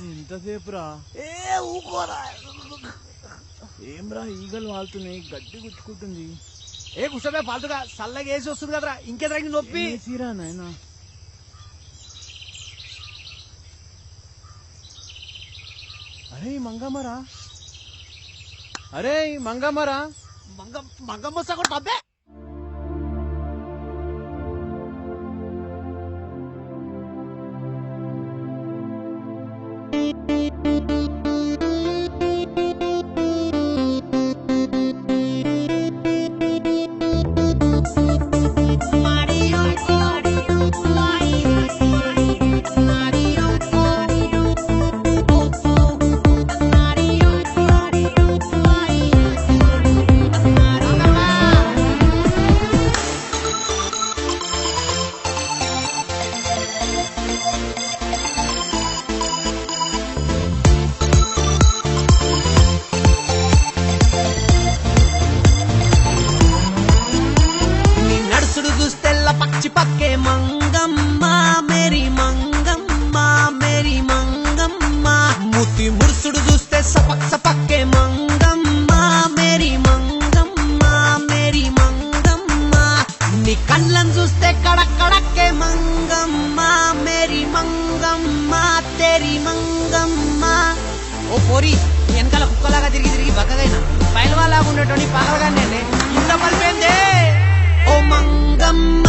ఎంతసేపు రా? ఊకోరా. ఏమ్రా ఈగలు వాళ్తున్నాయి, గడ్డి గుచ్చుకుంటుంది. కూర్చోబే పాల్తుగా, చల్లగా వేసి వస్తుంది కదరా, ఇంకెదరికి నొప్పి. తీరా నాయన. అరే మంగమ్మరా, అరే మంగమ్మరా. మంగమ్మ సగం అబ్బే. పక్షి పక్కే మంగమ్మ, మేరీ మంగమ్మ, మేరీ మంగమ్మ. ముతి మురుసుడు చూస్తే సపక్ సపక్కే మంగమ్మ, మేరీ మంగమ్మ, మేరీ మంగమ్మ. నీ కళ్ళను చూస్తే కడక్ కడక్కే మంగమ్మ, మేరీ మంగమ్మ, తేరీ మంగమ్మ. ఓ పోరి, వెనకాల కుక్కలాగా తిరిగి తిరిగి బక్కగైనా పైలవాలాగా ఉండేటోని పాలగానే ఇంత పలిపోయిందే. ఓ మంగమ్మ